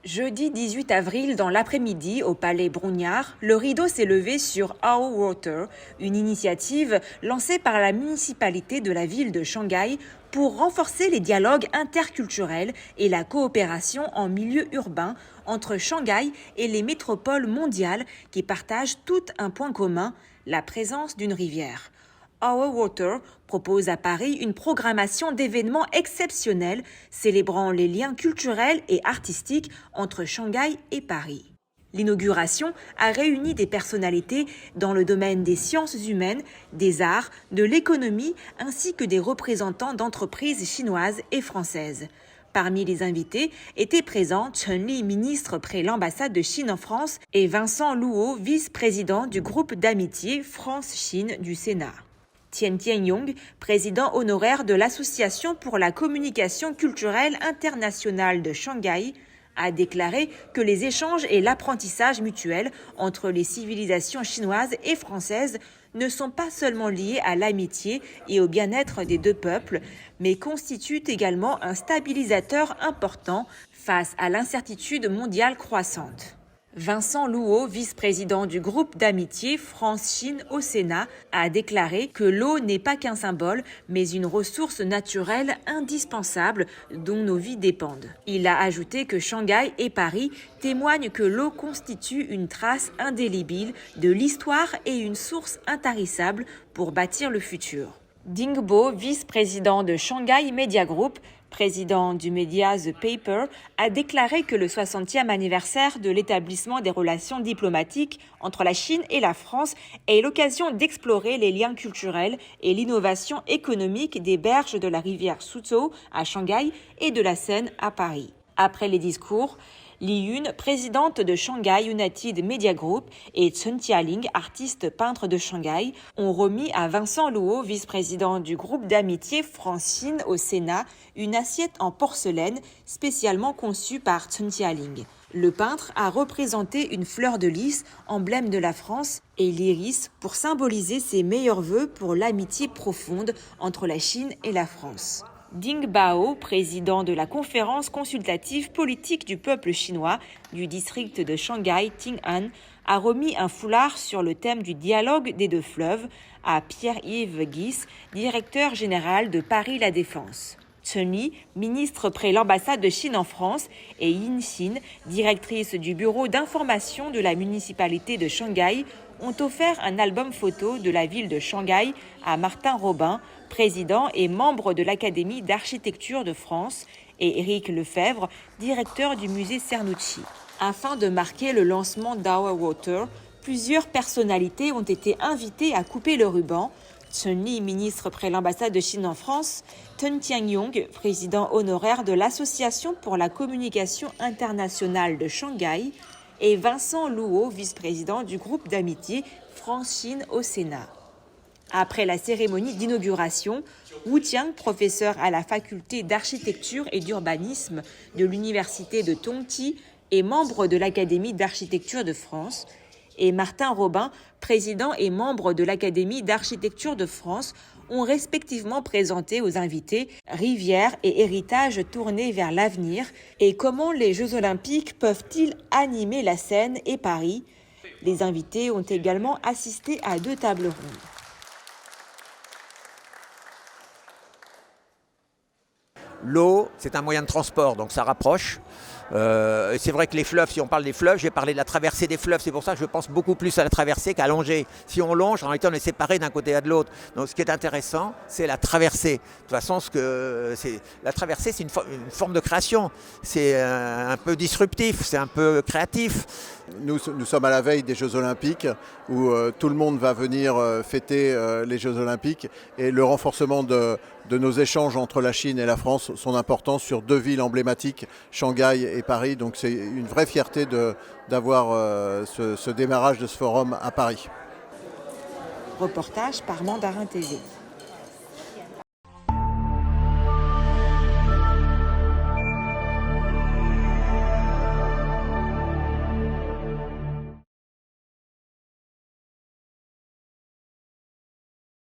Jeudi 18 avril, dans l'après-midi, au Palais Brongniart, le rideau s'est levé sur Our Water, une initiative lancée par la municipalité de la ville de Shanghai pour renforcer les dialogues interculturels et la coopération en milieu urbain entre Shanghai et les métropoles mondiales qui partagent tout un point commun, la présence d'une rivière. Our Water propose à Paris une programmation d'événements exceptionnels célébrant les liens culturels et artistiques entre Shanghai et Paris. L'inauguration a réuni des personnalités dans le domaine des sciences humaines, des arts, de l'économie, ainsi que des représentants d'entreprises chinoises et françaises. Parmi les invités étaient présents Chen Li, ministre près l'ambassade de Chine en France, et Vincent Louot, vice-président du groupe d'amitié France-Chine du Sénat. Tian Tianyong, président honoraire de l'Association pour la communication culturelle internationale de Shanghai, a déclaré que les échanges et l'apprentissage mutuel entre les civilisations chinoises et françaises ne sont pas seulement liés à l'amitié et au bien-être des deux peuples, mais constituent également un stabilisateur important face à l'incertitude mondiale croissante. Vincent Louot, vice-président du groupe d'amitié France-Chine au Sénat, a déclaré que l'eau n'est pas qu'un symbole, mais une ressource naturelle indispensable dont nos vies dépendent. Il a ajouté que Shanghai et Paris témoignent que l'eau constitue une trace indélébile de l'histoire et une source intarissable pour bâtir le futur. Ding Bo, vice-président de Shanghai Media Group, président du média The Paper, a déclaré que le 60e anniversaire de l'établissement des relations diplomatiques entre la Chine et la France est l'occasion d'explorer les liens culturels et l'innovation économique des berges de la rivière Suzhou à Shanghai et de la Seine à Paris. Après les discours, Li Yun, présidente de Shanghai United Media Group, et Chen Tialing, artiste peintre de Shanghai, ont remis à Vincent Louot, vice-président du groupe d'amitié France-Chine au Sénat, une assiette en porcelaine spécialement conçue par Chen Tialing. Le peintre a représenté une fleur de lys, emblème de la France, et l'iris pour symboliser ses meilleurs vœux pour l'amitié profonde entre la Chine et la France. Ding Bao, président de la conférence consultative politique du peuple chinois du district de Shanghai Ting'an, a remis un foulard sur le thème du dialogue des deux fleuves à Pierre-Yves Guis, directeur général de Paris La Défense. Chen Li, ministre près l'ambassade de Chine en France, et Yin Xin, directrice du bureau d'information de la municipalité de Shanghai, ont offert un album photo de la ville de Shanghai à Martin Robin, président et membre de l'Académie d'architecture de France, et Éric Lefebvre, directeur du musée Cernouchi. Afin de marquer le lancement d'Our Water, plusieurs personnalités ont été invitées à couper le ruban. Chen Li, ministre près l'ambassade de Chine en France, Tian Tianyong, président honoraire de l'Association pour la communication internationale de Shanghai, et Vincent Louot, vice-président du groupe d'amitié France-Chine au Sénat. Après la cérémonie d'inauguration, Wu Tiang, professeur à la faculté d'architecture et d'urbanisme de l'université de Tongji et membre de l'Académie d'architecture de France, et Martin Robin, président et membre de l'Académie d'architecture de France, ont respectivement présenté aux invités Rivière et héritage tournés vers l'avenir et comment les Jeux Olympiques peuvent-ils animer la Seine et Paris. Les invités ont également assisté à 2 tables rondes. L'eau, c'est un moyen de transport, donc ça rapproche. C'est vrai que les fleuves, si on parle des fleuves, j'ai parlé de la traversée des fleuves, c'est pour ça que je pense beaucoup plus à la traversée qu'à longer. Si on longe, en réalité, on est séparés d'un côté à de l'autre. Donc ce qui est intéressant, c'est la traversée. De toute façon, la traversée, c'est une forme de création. C'est un peu disruptif, c'est un peu créatif. Nous sommes à la veille des Jeux Olympiques où tout le monde va venir fêter les Jeux Olympiques et le renforcement de nos échanges entre la Chine et la France sont importants sur 2 villes emblématiques, Shanghai et Paris. Donc c'est une vraie fierté d'avoir ce démarrage de ce forum à Paris. Reportage par Mandarin TV.